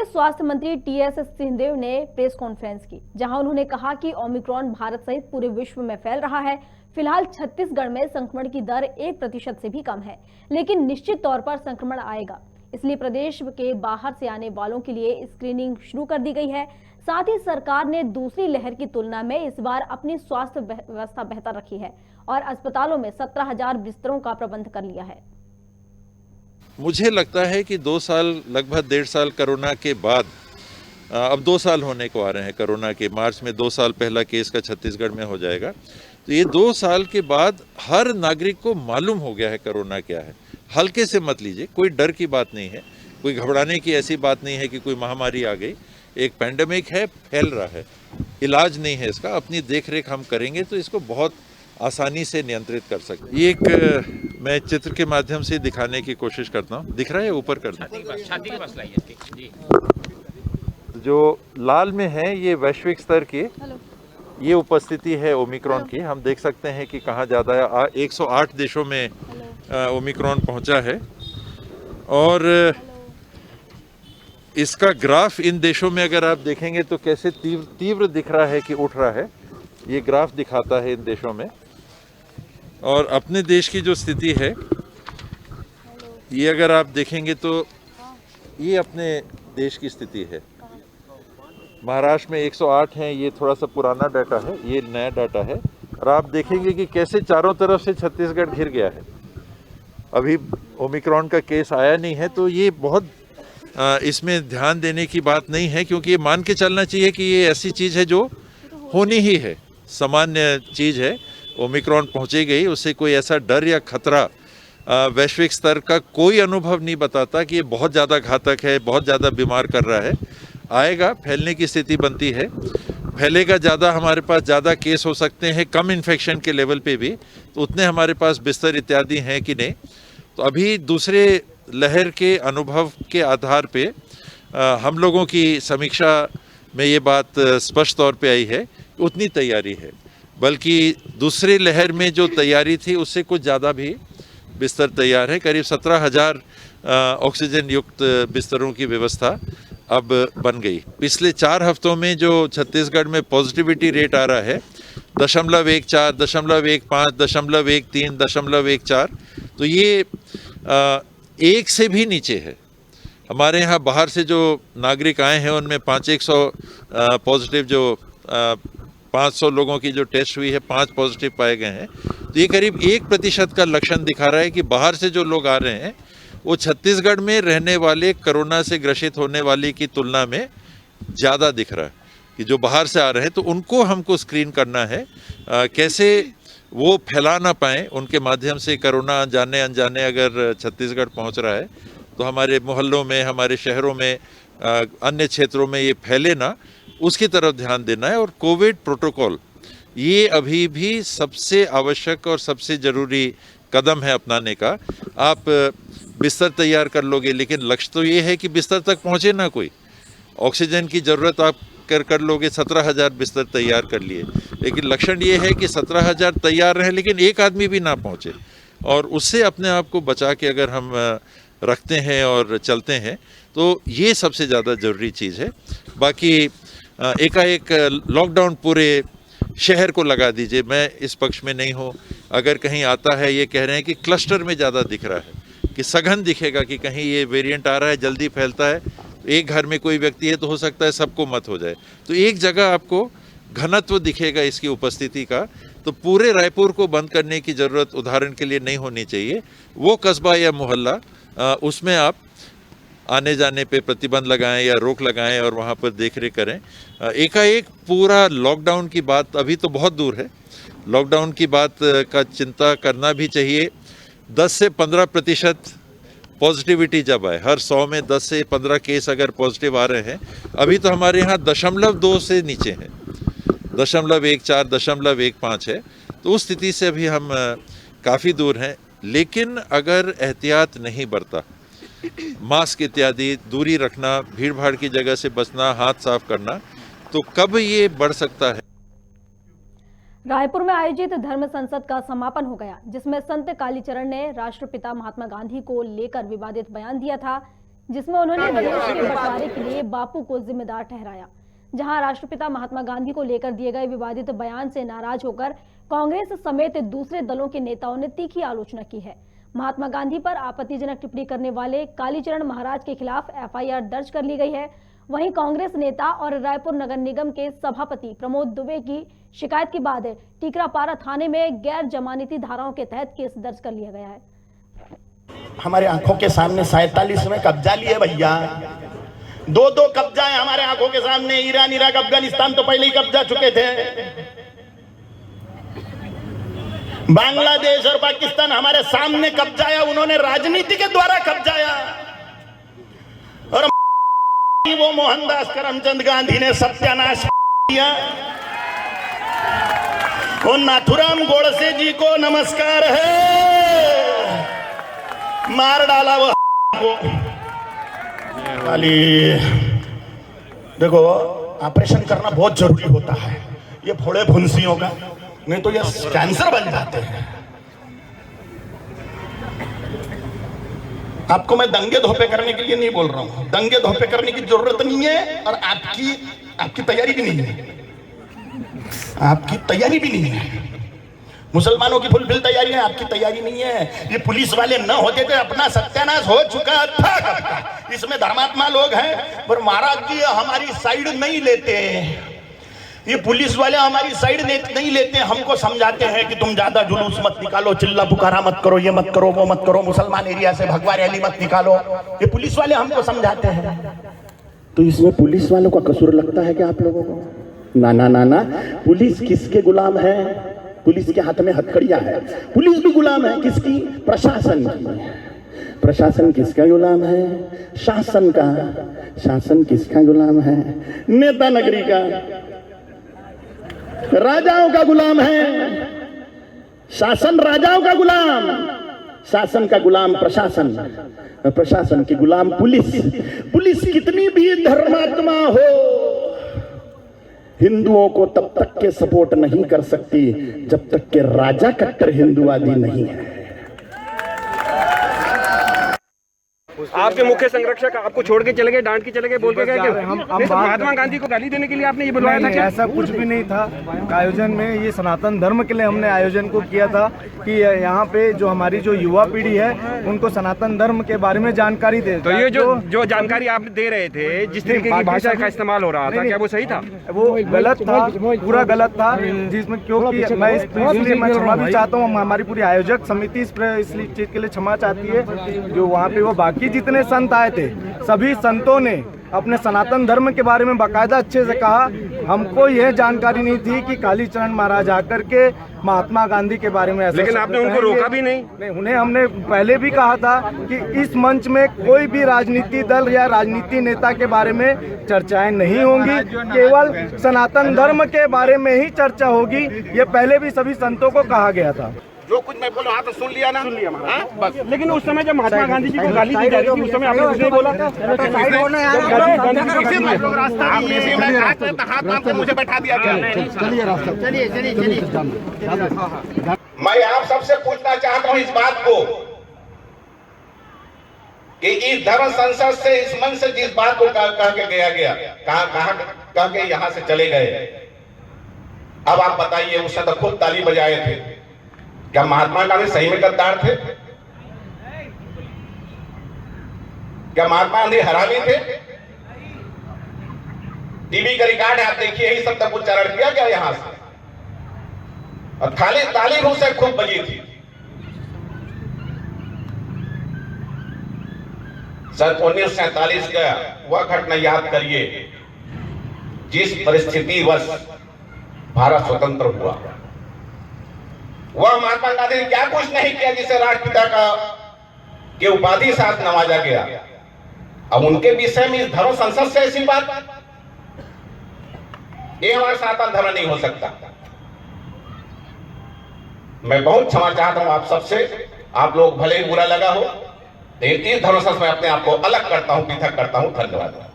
केंद्रीय स्वास्थ्य मंत्री टीएस सिंहदेव ने प्रेस कॉन्फ्रेंस की, जहां उन्होंने कहा कि ओमिक्रॉन भारत सहित पूरे विश्व में फैल रहा है। फिलहाल छत्तीसगढ़ में संक्रमण की दर 1% से भी कम है, लेकिन निश्चित तौर पर संक्रमण आएगा। इसलिए प्रदेश के बाहर से आने वालों के लिए स्क्रीनिंग शुरू कर दी गई है। साथ ही सरकार ने दूसरी लहर की तुलना में इस बार अपनी स्वास्थ्य व्यवस्था बेहतर रखी है और अस्पतालों में 17,000 बिस्तरों का प्रबंध कर लिया है। मुझे लगता है कि 2 साल, लगभग 1.5 साल कोरोना के बाद, अब 2 साल होने को आ रहे हैं कोरोना के। मार्च में 2 साल पहला केस का छत्तीसगढ़ में हो जाएगा। तो ये 2 साल के बाद हर नागरिक को मालूम हो गया है कोरोना क्या है। हल्के से मत लीजिए, कोई डर की बात नहीं है, कोई घबराने की ऐसी बात नहीं है कि कोई महामारी आ गई। एक पैंडेमिक है, फैल रहा है, इलाज नहीं है इसका। अपनी देख रेख हम करेंगे तो इसको बहुत आसानी से नियंत्रित कर सकते हैं। ये एक मैं चित्र के माध्यम से दिखाने की कोशिश करता हूँ। दिख रहा है, ऊपर करना, छाती के पास लाइए जी। जो लाल में है ये वैश्विक स्तर की ये उपस्थिति है ओमिक्रॉन की। हम देख सकते हैं कि कहाँ ज़्यादा है। 108 देशों में ओमिक्रॉन पहुँचा है और इसका ग्राफ इन देशों में अगर आप देखेंगे तो कैसे तीव्र दिख रहा है कि उठ रहा है। ये ग्राफ दिखाता है इन देशों में। और अपने देश की जो स्थिति है ये अगर आप देखेंगे तो ये अपने देश की स्थिति है। महाराष्ट्र में 108 हैं, ये थोड़ा सा पुराना डाटा है, ये नया डाटा है। और आप देखेंगे कि कैसे चारों तरफ से छत्तीसगढ़ घिर गया है। अभी ओमिक्रॉन का केस आया नहीं है, तो ये बहुत इसमें ध्यान देने की बात नहीं है, क्योंकि ये मान के चलना चाहिए कि ये ऐसी चीज़ है जो होनी ही है, सामान्य चीज़ है। ओमिक्रॉन पहुँची गई, उससे कोई ऐसा डर या खतरा वैश्विक स्तर का कोई अनुभव नहीं बताता कि ये बहुत ज़्यादा घातक है, बहुत ज़्यादा बीमार कर रहा है। आएगा, फैलने की स्थिति बनती है, फैलेगा ज़्यादा, हमारे पास ज़्यादा केस हो सकते हैं कम इन्फेक्शन के लेवल पे भी, तो उतने हमारे पास बिस्तर इत्यादि हैं कि नहीं। तो अभी दूसरे लहर के अनुभव के आधार पे हम लोगों की समीक्षा में ये बात स्पष्ट तौर पे आई है, उतनी तैयारी है। बल्कि दूसरी लहर में जो तैयारी थी उससे कुछ ज़्यादा भी बिस्तर तैयार है। करीब 17,000 ऑक्सीजन युक्त बिस्तरों की व्यवस्था अब बन गई। पिछले 4 हफ्तों में जो छत्तीसगढ़ में पॉजिटिविटी रेट आ रहा है 0.14, 0.15, 0.13, 0.14, तो ये 1 से भी नीचे है। हमारे यहाँ बाहर से जो नागरिक आए हैं उनमें 500 पॉजिटिव, जो 500 लोगों की जो टेस्ट हुई है 5 पॉजिटिव पाए गए हैं। तो ये करीब 1% का लक्षण दिखा रहा है कि बाहर से जो लोग आ रहे हैं वो छत्तीसगढ़ में रहने वाले कोरोना से ग्रसित होने वाली की तुलना में ज़्यादा दिख रहा है। कि जो बाहर से आ रहे हैं तो उनको हमको स्क्रीन करना है, कैसे वो फैला ना पाएँ, उनके माध्यम से कोरोना जाने अनजाने अगर छत्तीसगढ़ पहुंच रहा है तो हमारे मोहल्लों में, हमारे शहरों में, अन्य क्षेत्रों में ये फैले ना, उसकी तरफ ध्यान देना है। और कोविड प्रोटोकॉल ये अभी भी सबसे आवश्यक और सबसे ज़रूरी कदम है अपनाने का। आप बिस्तर तैयार कर लोगे, लेकिन लक्ष्य तो ये है कि बिस्तर तक पहुँचे ना कोई। ऑक्सीजन की ज़रूरत आप कर लोगे, 17,000 बिस्तर तैयार कर लिए, लेकिन लक्षण ये है कि 17,000 तैयार रहे लेकिन एक आदमी भी ना पहुँचे। और उससे अपने आप को बचा के अगर हम रखते हैं और चलते हैं तो ये सबसे ज़्यादा ज़रूरी चीज़ है। बाकी एकाएक लॉकडाउन पूरे शहर को लगा दीजिए, मैं इस पक्ष में नहीं हूँ। अगर कहीं आता है, ये कह रहे हैं कि क्लस्टर में ज़्यादा दिख रहा है, कि सघन दिखेगा कि कहीं ये वेरिएंट आ रहा है, जल्दी फैलता है। एक घर में कोई व्यक्ति है तो हो सकता है सबको मत हो जाए, तो एक जगह आपको घनत्व दिखेगा इसकी उपस्थिति का। तो पूरे रायपुर को बंद करने की ज़रूरत उदाहरण के लिए नहीं होनी चाहिए। वो कस्बा या मोहल्ला उसमें आप आने जाने पे प्रतिबंध लगाएं या रोक लगाएं और वहाँ पर देख रेख करें। एकाएक पूरा लॉकडाउन की बात अभी तो बहुत दूर है। लॉकडाउन की बात का चिंता करना भी चाहिए। 10 से 15% पॉजिटिविटी जब आए, हर 100 में 10 से 15 केस अगर पॉजिटिव आ रहे हैं, अभी तो हमारे यहाँ 0.2 से नीचे हैं, 0.14, 0.15 है। तो उस स्थिति से अभी हम काफ़ी दूर हैं। लेकिन अगर एहतियात नहीं बरता, मास्क इत्यादि, दूरी रखना, भीड़ भाड़ की जगह से बचना, हाथ साफ करना, तो कब ये बढ़ सकता है। रायपुर में आयोजित धर्म संसद का समापन हो गया, जिसमें संत कालीचरण ने राष्ट्रपिता महात्मा गांधी को लेकर विवादित बयान दिया था, जिसमें उन्होंने देश के बंटवारे के लिए बापू को जिम्मेदार ठहराया। जहां राष्ट्रपिता महात्मा गांधी को लेकर दिए गए विवादित बयान से नाराज होकर कांग्रेस समेत दूसरे दलों के नेताओं ने तीखी आलोचना की है। महात्मा गांधी पर आपत्तिजनक टिप्पणी करने वाले कालीचरण महाराज के खिलाफ एफआईआर दर्ज कर ली गई है। वहीं कांग्रेस नेता और रायपुर नगर निगम के सभापति प्रमोद दुबे की शिकायत के बाद टीकरापारा थाने में गैर जमानती धाराओं के तहत केस दर्ज कर लिया गया है। हमारे आंखों के सामने 47 में कब्जा लिए भैया, दो कब्जा है हमारे आंखों के सामने। ईरान, इराक, अफगानिस्तान तो पहले ही कब्जा चुके थे। बांग्लादेश और पाकिस्तान हमारे सामने कब्जाया, उन्होंने राजनीति के द्वारा कब्जाया। और वो मोहनदास करमचंद गांधी ने सत्यानाश किया। और नाथुराम गोडसे जी को नमस्कार है, मार डाला वो को। खाली देखो, ऑपरेशन करना बहुत जरूरी होता है ये फोड़े फुंसियों का, नहीं तो ये कैंसर बन जाते हैं। आपको मैं दंगे धोपे करने के लिए नहीं बोल रहा हूं, दंगे धोपे करने की जरूरत नहीं है और आपकी तैयारी भी नहीं है, आपकी तैयारी भी नहीं है। मुसलमानों की फुलफिल तैयारी है, आपकी तैयारी नहीं है। ये पुलिस वाले न होते तो अपना सत्यानाश हो चुका था। इसमें धर्मात्मा लोग हैं पर महाराज जी हमारी साइड नहीं लेते, ये पुलिस वाले हमारी साइड नहीं लेते। हमको समझाते हैं कि तुम ज्यादा जुलूस मत निकालो, चिल्ला पुकारा मत करो, ये मत करो, वो मत करो, मुसलमान एरिया से भगवा रैली मत निकालो, ये पुलिस वाले हमको समझाते हैं। तो इसमें पुलिस वालों का कसूर लगता है क्या आप लोगों को? ना ना ना ना, पुलिस किसके गुलाम है? पुलिस के हाथ में हथकड़ियां है। पुलिस भी गुलाम है किसकी? प्रशासन की। प्रशासन किसका गुलाम है? शासन का। शासन किसका गुलाम है? नेता नगरी का। राजाओं का गुलाम है शासन, राजाओं का गुलाम। शासन का गुलाम प्रशासन, प्रशासन की गुलाम पुलिस। पुलिस कितनी भी धर्मात्मा हो, हिंदुओं को तब तक के सपोर्ट नहीं कर सकती जब तक के राजा कट्टर हिंदुवादी नहीं है। आपके मुख्य संरक्षक आपको छोड़ के चले गए, डांट के चले गए, बोल के गए कि महात्मा गांधी को गाली देने के लिए आपने ये बुलवाया था क्या? ऐसा कुछ भी नहीं था। आयोजन में ये सनातन धर्म के लिए हमने आयोजन को किया था कि यहाँ पे जो हमारी जो युवा पीढ़ी है उनको सनातन धर्म के बारे में जानकारी दे। तो ये जो जानकारी आप दे रहे थे, जिस तरीके की भाषा का इस्तेमाल हो रहा था, क्या वो सही था? वो गलत था, पूरा गलत था। जिसमें क्योंकि मैं इसलिए मैं क्षमा भी चाहता हूँ, हमारी पूरी आयोजक समिति इस चीज के लिए क्षमा चाहती है। जो वहाँ पे वो बाकी जितने संत आए थे, सभी संतों ने अपने सनातन धर्म के बारे में बाकायदा अच्छे से कहा। हमको यह जानकारी नहीं थी कि कालीचरण महाराज आकर के महात्मा गांधी के बारे में ऐसा। लेकिन आपने उनको रोका भी नहीं? नहीं, उन्हें हमने पहले भी कहा था कि इस मंच में कोई भी राजनीति दल या राजनीति नेता के बारे में चर्चाएं नहीं होंगी, केवल सनातन धर्म के बारे में ही चर्चा होगी। ये पहले भी सभी संतों को कहा गया था। जो कुछ मैं बोला हाँ तो सुन लिया ना? सुन लिया बस। लेकिन उस समय जब महात्मा गांधी जी को गाली दी जा रही थी, उस समय आपने कुछ नहीं बोला था? मुझे बैठा दिया गया। चलिए। मैं आप सबसे पूछना चाहता हूँ इस बात को कि इस धर्म संसद से, इस मंच से जिस बात को कह के गया कहा के यहाँ से चले गए। अब आप बताइए, उसने तो खुद ताली बजाए थे। क्या महात्मा गांधी सही में गद्दार थे? क्या महात्मा गांधी हरामी थे? टीवी का रिकॉर्ड है, आप देखिए, यही सब तक उच्चारण किया गया यहां से, और खाली ताली मुंह से खूब बजी थी। सन 1947 का वह घटना याद करिए जिस परिस्थिति वश भारत स्वतंत्र हुआ। वह महात्मा गांधी ने क्या कुछ नहीं किया जिसे राष्ट्रपिता के उपाधि साथ नवाजा गया। अब उनके विषय में इस धर्म संसद से ऐसी बात, ये हमारा सनातन धर्म नहीं हो सकता। मैं बहुत क्षमा चाहता हूं आप सबसे, आप लोग भले ही बुरा लगा हो, लेकिन इस धर्म संसद में अपने आप को अलग करता हूं, पृथक करता हूं। धन्यवाद।